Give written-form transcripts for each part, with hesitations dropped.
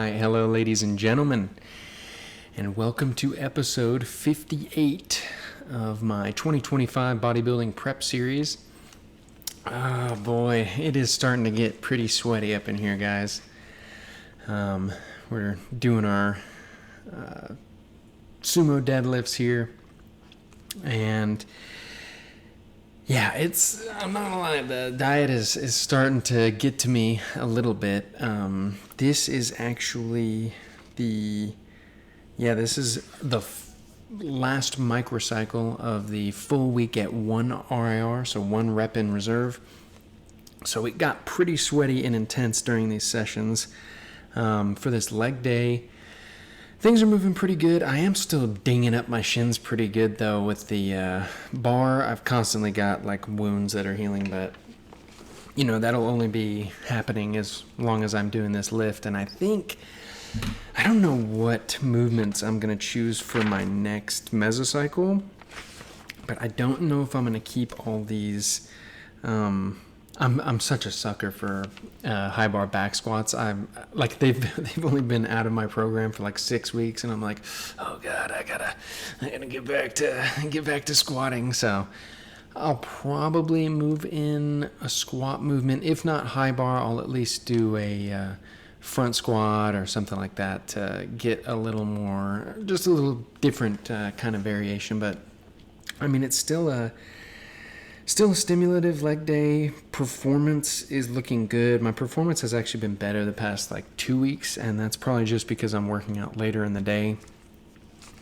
Why, hello, ladies and gentlemen, and welcome to episode 58 of my 2025 bodybuilding prep series. Oh boy, it is starting to get pretty sweaty up in here, guys. We're doing our sumo deadlifts here, and yeah, I'm not gonna lie, the diet is starting to get to me a little bit. This is actually this is the last microcycle of the full week at 1 RIR, so 1 rep in reserve. So it got pretty sweaty and intense during these sessions. For this leg day, things are moving pretty good. I am still dinging up my shins pretty good, though, with the bar. I've constantly got, like, wounds that are healing, but, you know, that'll only be happening as long as I'm doing this lift. And I don't know what movements I'm going to choose for my next mesocycle, but I don't know if I'm going to keep all these. I'm such a sucker for high bar back squats. I'm like they've only been out of my program for like 6 weeks, and I'm like, oh god, I gotta get back to squatting. So I'll probably move in a squat movement. If not high bar, I'll at least do a front squat or something like that to get a little more, just a little different kind of variation. But I mean, it's still a stimulative leg day. Performance is looking good. My performance has actually been better the past like 2 weeks, and that's probably just because I'm working out later in the day.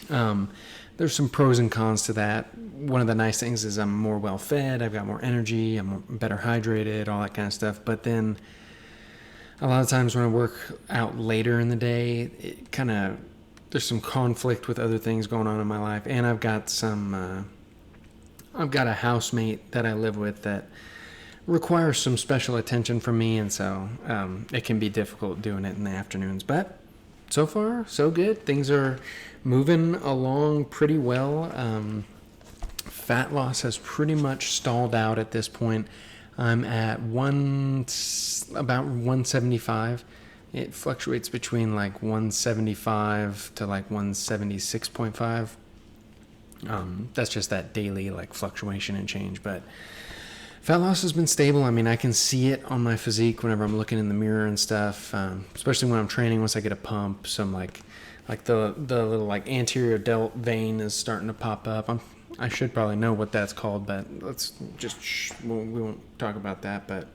There's some pros and cons to that. One of the nice things is I'm more well fed, I've got more energy, I'm better hydrated, all that kind of stuff. But then a lot of times when I work out later in the day, it kind of, there's some conflict with other things going on in my life, and I've got a housemate that I live with that requires some special attention from me, and so it can be difficult doing it in the afternoons. But so far, so good. Things are moving along pretty well. Fat loss has pretty much stalled out at this point. I'm at about 175. It fluctuates between like 175 to like 176.5. That's just that daily like fluctuation and change, but fat loss has been stable. I mean, I can see it on my physique whenever I'm looking in the mirror and stuff, especially when I'm training. Once I get a pump, some like the little like anterior delt vein is starting to pop up. I should probably know what that's called, but let's just we won't talk about that. But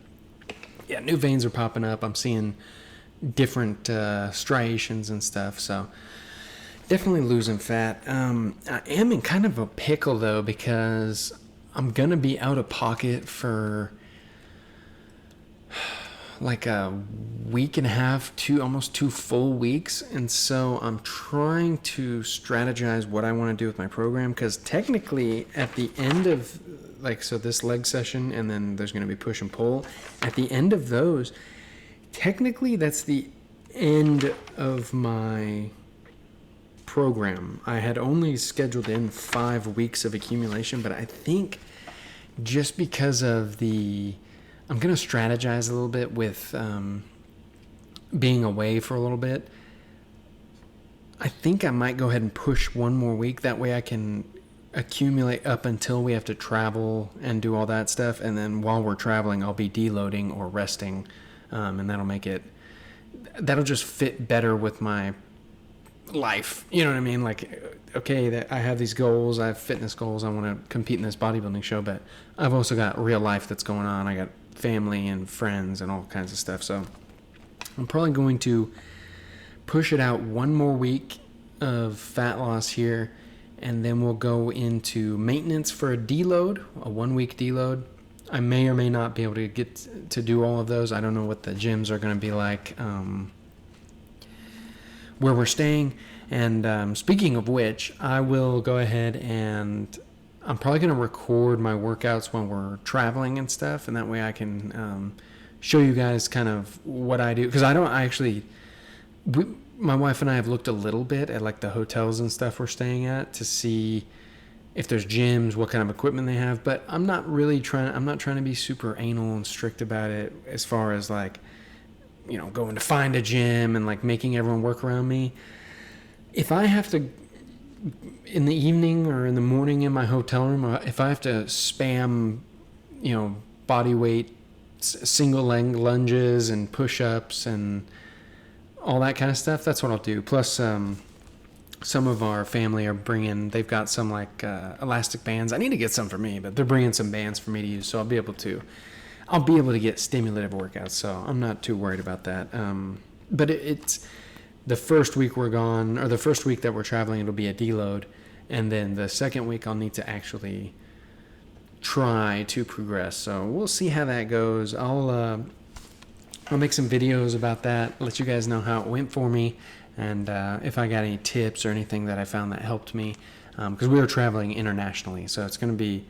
yeah, new veins are popping up. I'm seeing different striations and stuff, so definitely losing fat. I am in kind of a pickle, though, because I'm going to be out of pocket for like a week and a half, almost 2 full weeks. And so I'm trying to strategize what I want to do with my program, because technically at the end of so this leg session, and then there's going to be push and pull. At the end of those, technically that's the end of my program. I had only scheduled in 5 weeks of accumulation, but I think just because of I'm going to strategize a little bit with being away for a little bit. I think I might go ahead and push 1 more week. That way I can accumulate up until we have to travel and do all that stuff. And then while we're traveling, I'll be deloading or resting. And that'll just fit better with my life. You know what I mean? Like, okay, I have these goals, I have fitness goals, I want to compete in this bodybuilding show, but I've also got real life that's going on. I got family and friends and all kinds of stuff. So I'm probably going to push it out 1 more week of fat loss here, and then we'll go into maintenance for a deload, a 1 week deload. I may or may not be able to get to do all of those. I don't know what the gyms are going to be like where we're staying. And speaking of which, I will go ahead and I'm probably going to record my workouts when we're traveling and stuff, and that way I can show you guys kind of what I do. Because my wife and I have looked a little bit at like the hotels and stuff we're staying at to see if there's gyms, what kind of equipment they have. But I'm not trying to be super anal and strict about it as far as like going to find a gym and like making everyone work around me. If I have to, in the evening or in the morning in my hotel room, if I have to spam, body weight, single leg lunges and push-ups and all that kind of stuff, that's what I'll do. Plus, some of our family they've got some like elastic bands. I need to get some for me, but they're bringing some bands for me to use, so I'll be able to get stimulative workouts, so I'm not too worried about that. But it's the first week we're gone, or the first week that we're traveling, it'll be a deload, and then the second week I'll need to actually try to progress. So we'll see how that goes. I'll make some videos about that, let you guys know how it went for me, and if I got any tips or anything that I found that helped me, because we were traveling internationally, so it's going to be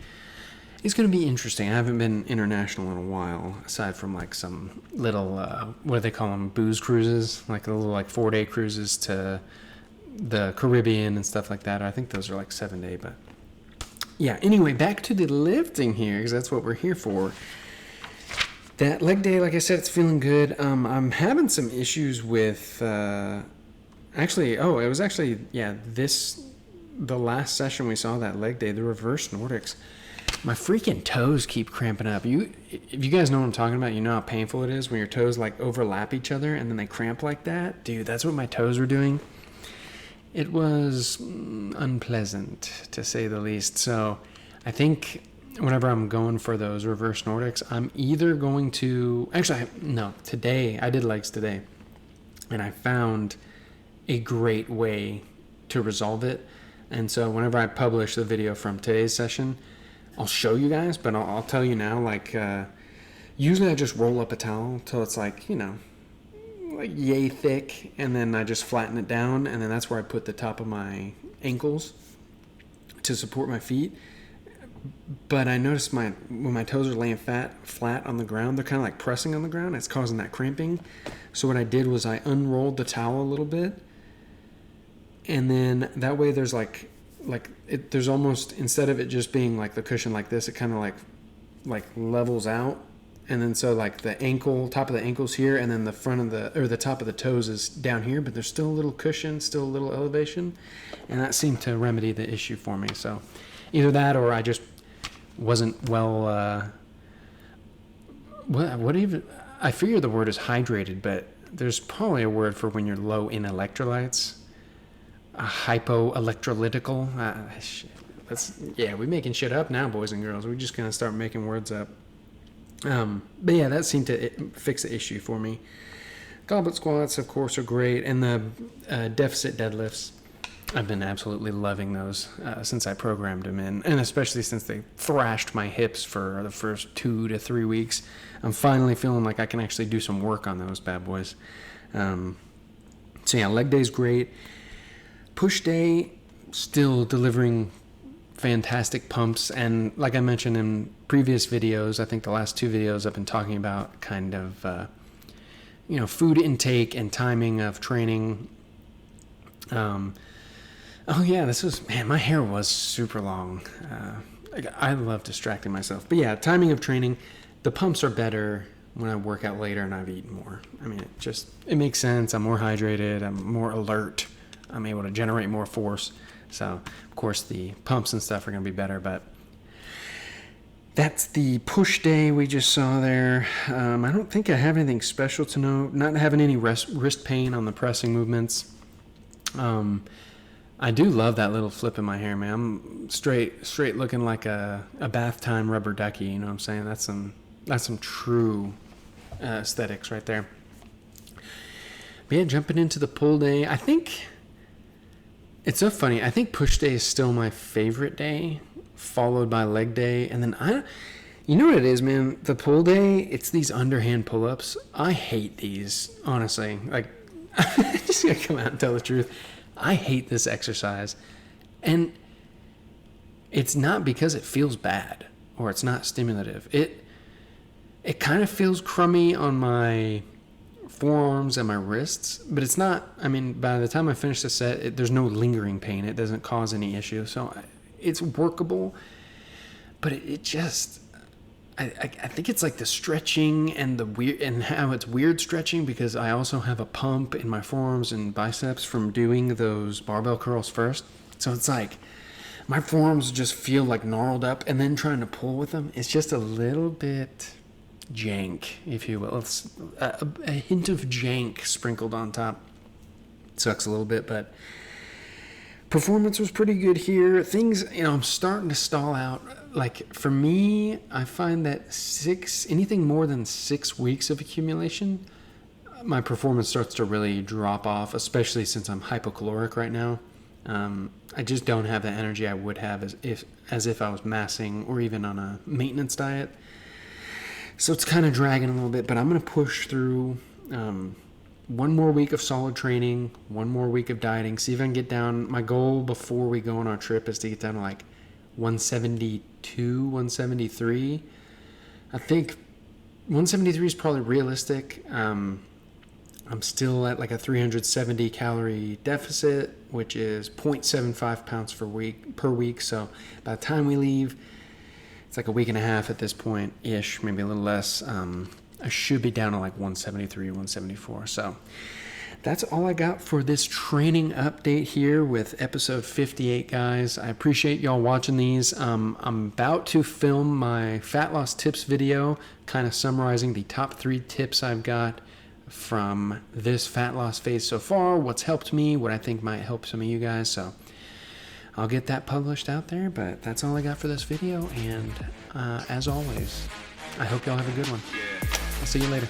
interesting. I haven't been international in a while, aside from like some little what do they call them, booze cruises, like the little like 4-day cruises to the Caribbean and stuff like that. I think those are like 7-day, but yeah. Anyway, back to the lifting here, because that's what we're here for. That leg day, like I said, it's feeling good. I'm having some issues with the last session we saw that leg day, the reverse Nordics. My freaking toes keep cramping up. If you guys know what I'm talking about, you know how painful it is when your toes like overlap each other and then they cramp like that. Dude, that's what my toes were doing. It was unpleasant, to say the least. So I think whenever I'm going for those reverse Nordics, I'm either going to... today. I did legs today. And I found a great way to resolve it. And so whenever I publish the video from today's session, I'll show you guys, but I'll tell you now, like, usually I just roll up a towel till it's like, like yay thick, and then I just flatten it down, and then that's where I put the top of my ankles to support my feet. But I noticed when my toes are laying flat on the ground, they're kind of like pressing on the ground. It's causing that cramping. So what I did was I unrolled the towel a little bit, and then that way there's there's almost, instead of it just being like the cushion like this, it kind of like levels out. And then so like the top of the ankle's here, and then the the top of the toes is down here, but there's still a little cushion, still a little elevation. And that seemed to remedy the issue for me. So either that, or I just wasn't well, I figure the word is hydrated, but there's probably a word for when you're low in electrolytes. Hypoelectrolytical. We're making shit up now, boys and girls. We're just gonna start making words up. But yeah, that seemed to fix the issue for me. Goblet squats, of course, are great, and the deficit deadlifts, I've been absolutely loving those since I programmed them in, and especially since they thrashed my hips for the first 2 to 3 weeks. I'm finally feeling like I can actually do some work on those bad boys. So yeah, leg day's great. Push day, still delivering fantastic pumps, and like I mentioned in previous videos, I think the last 2 videos I've been talking about kind of food intake and timing of training. My hair was super long. I love distracting myself, but yeah, timing of training. The pumps are better when I work out later and I've eaten more. I mean, it makes sense. I'm more hydrated, I'm more alert, I'm able to generate more force. So, of course, the pumps and stuff are going to be better, but that's the push day we just saw there. I don't think I have anything special to note. Not having any wrist pain on the pressing movements. I do love that little flip in my hair, man. I'm straight looking like a bath time rubber ducky, you know what I'm saying? That's some true aesthetics right there. But yeah, jumping into the pull day, I think... It's so funny. I think push day is still my favorite day, followed by leg day. And then you know what it is, man? The pull day, it's these underhand pull-ups. I hate these, honestly. Like, I'm just going to come out and tell the truth. I hate this exercise. And it's not because it feels bad or it's not stimulative. It kind of feels crummy on my forearms and my wrists, but it's not, I mean, by the time I finish the set, there's no lingering pain. It doesn't cause any issue. So it's workable, but it just, I think it's like the stretching and the weird, and how it's weird stretching, because I also have a pump in my forearms and biceps from doing those barbell curls first. So it's like my forearms just feel like gnarled up, and then trying to pull with them, it's just a little bit jank, if you will. It's a hint of jank sprinkled on top. Sucks a little bit, but performance was pretty good here. Things, I'm starting to stall out. Like, for me, I find that anything more than 6 weeks of accumulation, my performance starts to really drop off, especially since I'm hypocaloric right now. I just don't have the energy I would have as if I was massing or even on a maintenance diet. So it's kind of dragging a little bit, but I'm going to push through one more week of solid training, one more week of dieting, see if I can get down. My goal before we go on our trip is to get down to like 172, 173. I think 173 is probably realistic. I'm still at like a 370 calorie deficit, which is 0.75 pounds per week. So by the time we leave, it's like a week and a half at this point ish, maybe a little less. I should be down to like 173, 174. So that's all I got for this training update here with episode 58, guys. I appreciate y'all watching these. I'm about to film my fat loss tips video, kind of summarizing the top 3 tips I've got from this fat loss phase so far, what's helped me, what I think might help some of you guys. So I'll get that published out there, but that's all I got for this video. And as always, I hope y'all have a good one. I'll see you later.